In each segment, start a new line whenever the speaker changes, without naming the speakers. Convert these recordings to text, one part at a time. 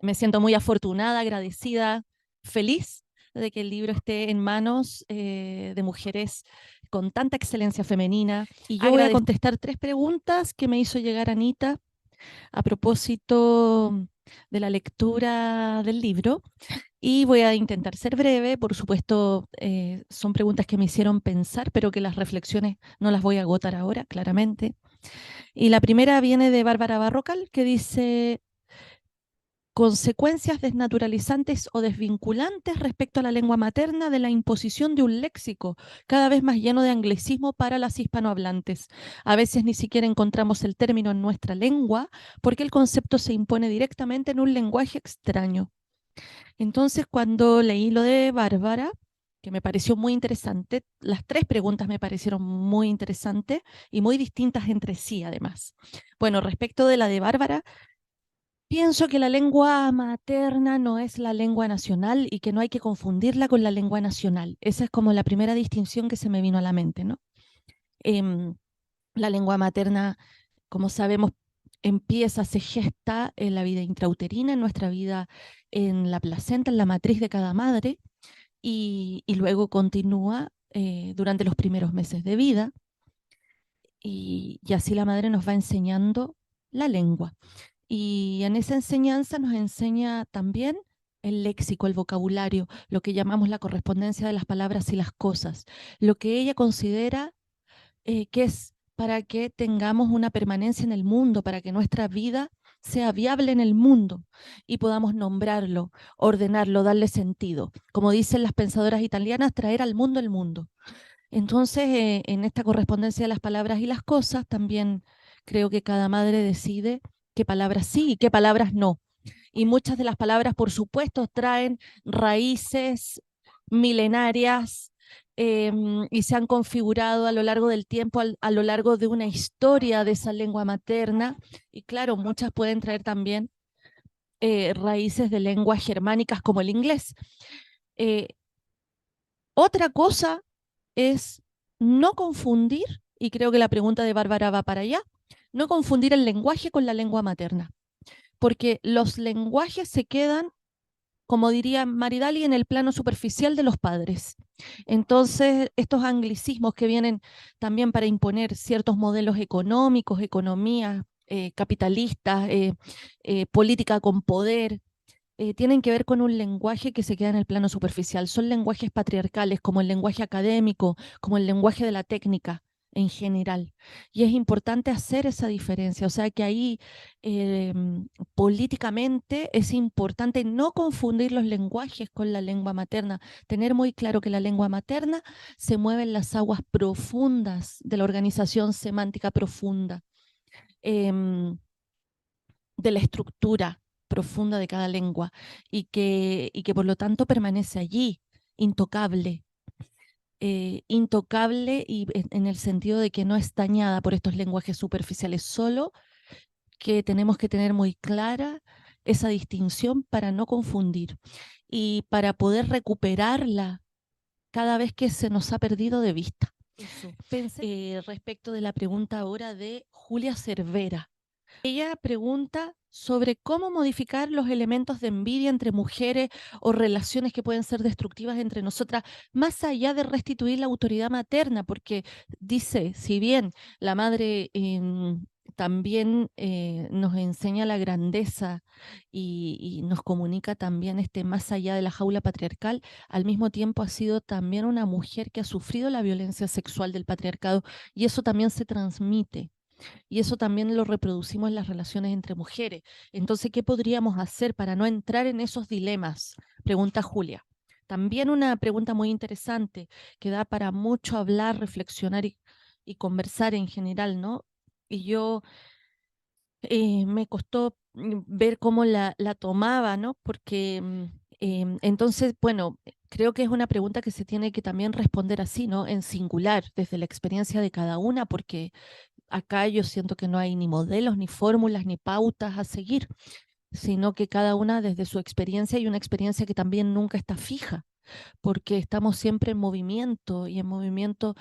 Me siento muy afortunada, agradecida, feliz de que el libro esté en manos de mujeres con tanta excelencia femenina. Y yo voy a contestar 3 preguntas que me hizo llegar Anita a propósito de la lectura del libro. Y voy a intentar ser breve, por supuesto, son preguntas que me hicieron pensar, pero que las reflexiones no las voy a agotar ahora, claramente. Y la primera viene de Bárbara Barrocal, que dice: consecuencias desnaturalizantes o desvinculantes respecto a la lengua materna de la imposición de un léxico cada vez más lleno de anglicismo para las hispanohablantes. A veces ni siquiera encontramos el término en nuestra lengua porque el concepto se impone directamente en un lenguaje extraño. Entonces, cuando leí lo de Bárbara, que me pareció muy interesante, las 3 preguntas me parecieron muy interesantes y muy distintas entre sí, además. Bueno, respecto de la de Bárbara, pienso que la lengua materna no es la lengua nacional y que no hay que confundirla con la lengua nacional. Esa es como la primera distinción que se me vino a la mente, ¿no? Em, la lengua materna, como sabemos, empieza, se gesta en la vida intrauterina, en nuestra vida en la placenta, en la matriz de cada madre, y luego continúa durante los primeros meses de vida, y así la madre nos va enseñando la lengua. Y en esa enseñanza nos enseña también el léxico, el vocabulario, lo que llamamos la correspondencia de las palabras y las cosas, lo que ella considera que es para que tengamos una permanencia en el mundo, para que nuestra vida sea viable en el mundo y podamos nombrarlo, ordenarlo, darle sentido. Como dicen las pensadoras italianas, traer al mundo el mundo. Entonces, en esta correspondencia de las palabras y las cosas, también creo que cada madre decide qué palabras sí y qué palabras no. Y muchas de las palabras, por supuesto, traen raíces milenarias y se han configurado a lo largo del tiempo, a lo largo de una historia de esa lengua materna. Y claro, muchas pueden traer también raíces de lenguas germánicas como el inglés. Eh, Otra cosa es no confundir, y creo que la pregunta de Bárbara va para allá, no confundir el lenguaje con la lengua materna, porque los lenguajes se quedan, como diría Maridali, en el plano superficial de los padres. Entonces, estos anglicismos que vienen también para imponer ciertos modelos económicos, economías capitalistas, política con poder, tienen que ver con un lenguaje que se queda en el plano superficial. Son lenguajes patriarcales, como el lenguaje académico, como el lenguaje de la técnica en general. Y es importante hacer esa diferencia. O sea que ahí eh, políticamente es importante no confundir los lenguajes con la lengua materna, tener muy claro que la lengua materna se mueve en las aguas profundas de la organización semántica profunda. De la estructura profunda de cada lengua y que por lo tanto permanece allí, intocable. Intocable y en el sentido de que no es dañada por estos lenguajes superficiales, solo que tenemos que tener muy clara esa distinción para no confundir y para poder recuperarla cada vez que se nos ha perdido de vista. Eso. Pensé respecto de la pregunta ahora de Julia Cervera. Ella pregunta sobre cómo modificar los elementos de envidia entre mujeres o relaciones que pueden ser destructivas entre nosotras, más allá de restituir la autoridad materna, porque dice, si bien la madre también nos enseña la grandeza y nos comunica también más allá de la jaula patriarcal, al mismo tiempo ha sido también una mujer que ha sufrido la violencia sexual del patriarcado y eso también se transmite. Y eso también lo reproducimos en las relaciones entre mujeres. Entonces, ¿qué podríamos hacer para no entrar en esos dilemas? Pregunta Julia. También una pregunta muy interesante que da para mucho hablar, reflexionar y conversar en general, ¿no? Y yo me costó ver cómo la tomaba, ¿no? Porque entonces, bueno, creo que es una pregunta que se tiene que también responder así, ¿no? En singular, desde la experiencia de cada una, porque acá yo siento que no hay ni modelos, ni fórmulas, ni pautas a seguir, sino que cada una desde su experiencia y una experiencia que también nunca está fija. porque estamos siempre en movimiento y en movimiento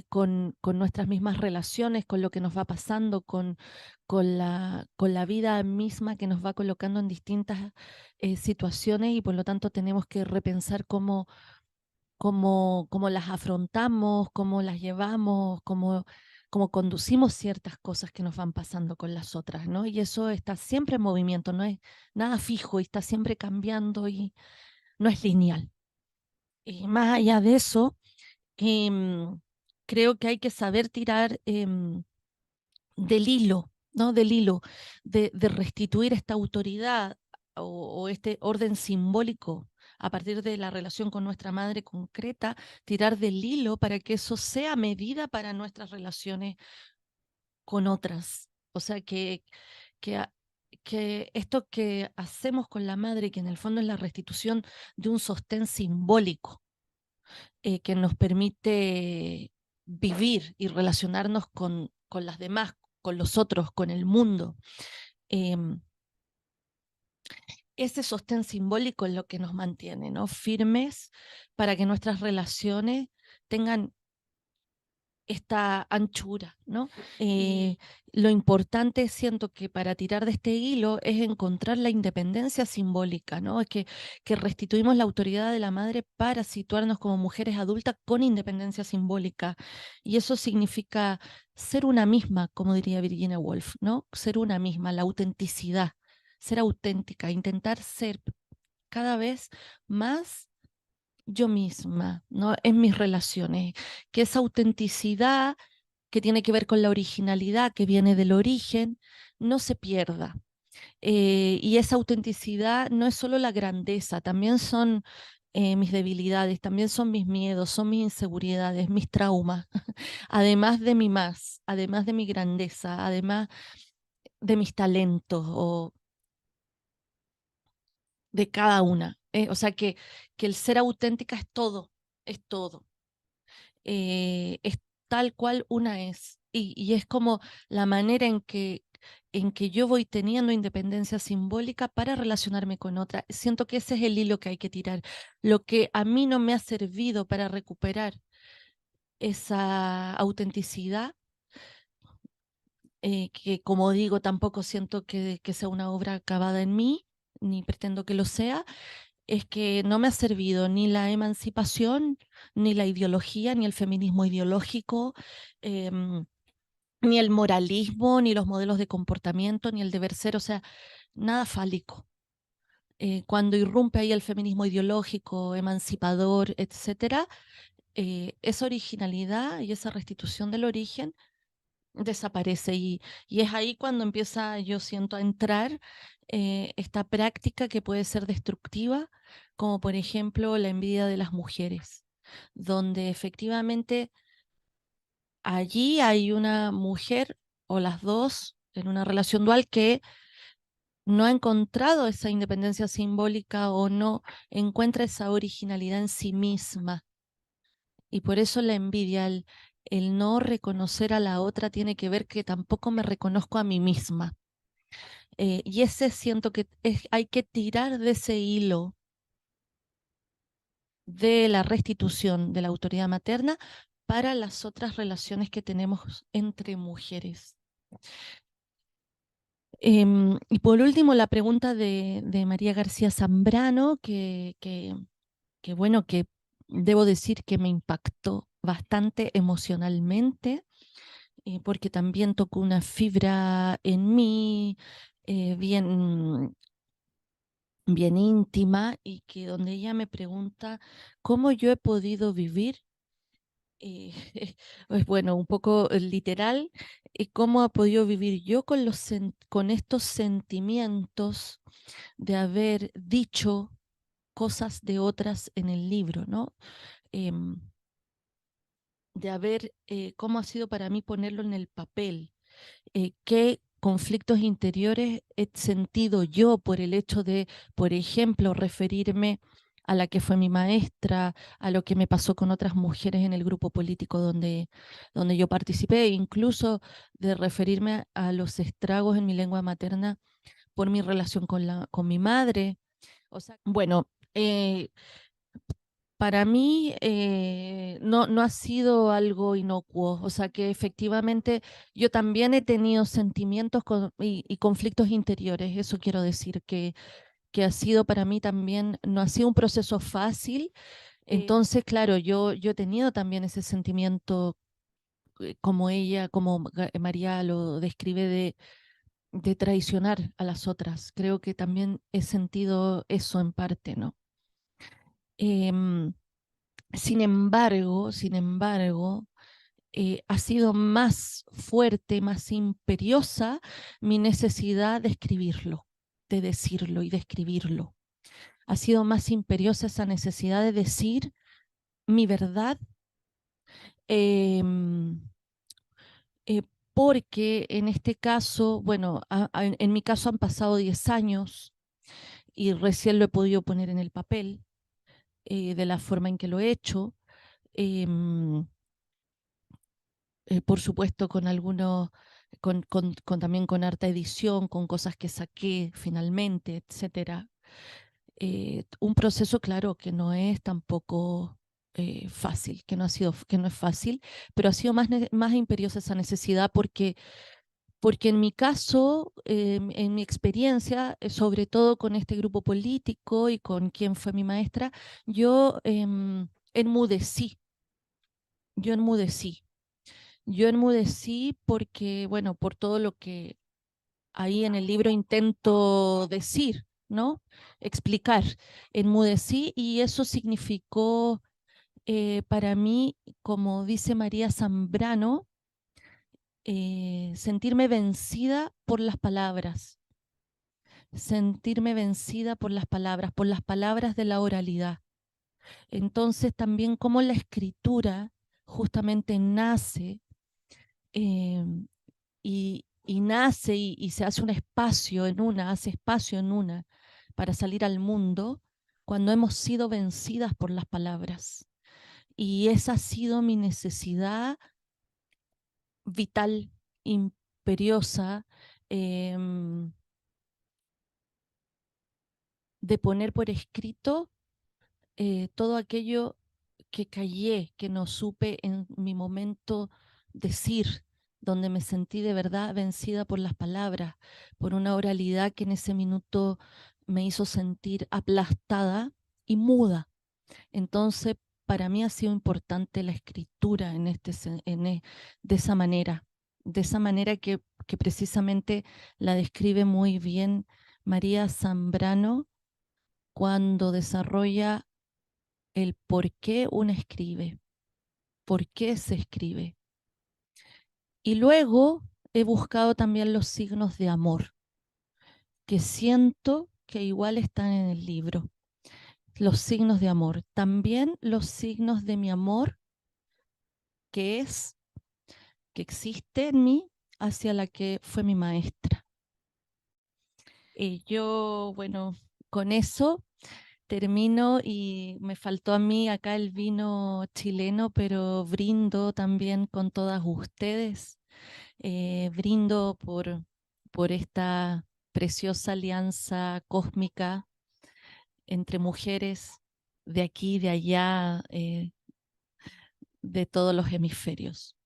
con nuestras mismas relaciones, con lo que nos va pasando, con la vida misma que nos va colocando en distintas situaciones y por lo tanto tenemos que repensar cómo las afrontamos, cómo las llevamos, cómo conducimos ciertas cosas que nos van pasando con las otras, ¿no? Y eso está siempre en movimiento, no es nada fijo y está siempre cambiando y no es lineal. Y más allá de eso, em, creo que hay que saber tirar del hilo, ¿no? Del hilo, de restituir esta autoridad o este orden simbólico a partir de la relación con nuestra madre concreta, tirar del hilo para que eso sea medida para nuestras relaciones con otras. O sea, que, a- que esto que hacemos con la madre, que en el fondo es la restitución de un sostén simbólico, que nos permite vivir y relacionarnos con las demás, con los otros, con el mundo. Em, Ese sostén simbólico es lo que nos mantiene, ¿no? Firmes para que nuestras relaciones tengan esta anchura, ¿no? Lo importante, siento que para tirar de este hilo es encontrar la independencia simbólica, ¿no? Es que restituimos la autoridad de la madre para situarnos como mujeres adultas con independencia simbólica. Y eso significa ser una misma, como diría Virginia Woolf, ¿no? Ser una misma, la autenticidad, ser auténtica, intentar ser cada vez más yo misma, ¿no? En mis relaciones, que esa autenticidad que tiene que ver con la originalidad que viene del origen, no se pierda. Y esa autenticidad no es solo la grandeza, también son mis debilidades, también son mis miedos, son mis inseguridades, mis traumas, además de mi más, además de mi grandeza, además de mis talentos o de cada una. O sea que el ser auténtica es todo, es todo. Es tal cual una es. Y es como la manera en que yo voy teniendo independencia simbólica para relacionarme con otra. Siento que ese es el hilo que hay que tirar. Lo que a mí no me ha servido para recuperar esa autenticidad, que como digo, tampoco siento que sea una obra acabada en mí, ni pretendo que lo sea, es que no me ha servido ni la emancipación, ni la ideología, ni el feminismo ideológico, em, ni el moralismo, ni los modelos de comportamiento, ni el deber ser, o sea, nada fálico. Cuando irrumpe ahí el feminismo ideológico, emancipador, etcétera, esa originalidad y esa restitución del origen desaparece y es ahí cuando empieza, yo siento, a entrar esta práctica que puede ser destructiva, como por ejemplo la envidia de las mujeres, donde efectivamente allí hay una mujer o las dos en una relación dual que no ha encontrado esa independencia simbólica o no encuentra esa originalidad en sí misma. Y por eso la envidia, el no reconocer a la otra tiene que ver que tampoco me reconozco a mí misma. Y ese siento que hay que tirar de ese hilo de la restitución de la autoridad materna para las otras relaciones que tenemos entre mujeres. Y por último, la pregunta de María García Zambrano, que bueno, que debo decir que me impactó bastante emocionalmente, porque también tocó una fibra en mí bien, bien íntima y que donde ella me pregunta cómo yo he podido vivir, eh, pues bueno, un poco literal, cómo ha podido vivir yo con, con estos sentimientos de haber dicho cosas de otras en el libro, ¿no? Em, de haber, cómo ha sido para mí ponerlo en el papel, qué conflictos interiores he sentido yo por el hecho de, por ejemplo, referirme a la que fue mi maestra, a lo que me pasó con otras mujeres en el grupo político donde yo participé, incluso de referirme a los estragos en mi lengua materna por mi relación con mi madre. O sea, bueno, Para mí no ha sido algo inocuo, o sea que efectivamente yo también he tenido sentimientos y conflictos interiores, eso quiero decir, que ha sido para mí también, no ha sido un proceso fácil, entonces claro, yo he tenido también ese sentimiento como ella, como María lo describe de traicionar a las otras, creo que también he sentido eso en parte, ¿no? Em, sin embargo, ha sido más fuerte, más imperiosa mi necesidad de escribirlo, de decirlo y de escribirlo. Ha sido más imperiosa esa necesidad de decir mi verdad, eh, eh, porque en este caso, bueno, en mi caso han pasado 10 años y recién lo he podido poner en el papel de la forma en que lo he hecho. Eh, por supuesto con algunos, también con harta edición, con cosas que saqué finalmente, etcétera. Un proceso, claro, que no es tampoco fácil, que no es fácil, pero ha sido más imperiosa esa necesidad porque en mi caso, en mi experiencia, sobre todo con este grupo político y con quien fue mi maestra, yo enmudecí, yo enmudecí. Yo enmudecí porque, bueno, por todo lo que ahí en el libro intento decir, ¿no? Explicar. Enmudecí y eso significó para mí, como dice María Zambrano, sentirme vencida por las palabras de la oralidad. Entonces también como la escritura justamente nace eh, y nace y se hace un espacio en una, hace espacio en una para salir al mundo cuando hemos sido vencidas por las palabras. Y esa ha sido mi necesidad vital, imperiosa, eh, de poner por escrito todo aquello que callé, que no supe en mi momento decir, donde me sentí de verdad vencida por las palabras, por una oralidad que en ese minuto me hizo sentir aplastada y muda. Entonces, para mí ha sido importante la escritura de esa manera que precisamente la describe muy bien María Zambrano cuando desarrolla el por qué uno escribe, por qué se escribe. Y luego he buscado también los signos de amor, que siento que igual están en el libro. Los signos de amor, también los signos de mi amor, que es, que existe en mí hacia la que fue mi maestra. Y yo, bueno, con eso termino y me faltó a mí acá el vino chileno, pero brindo también con todas ustedes. Brindo por esta preciosa alianza cósmica entre mujeres de aquí, de allá, de todos los hemisferios.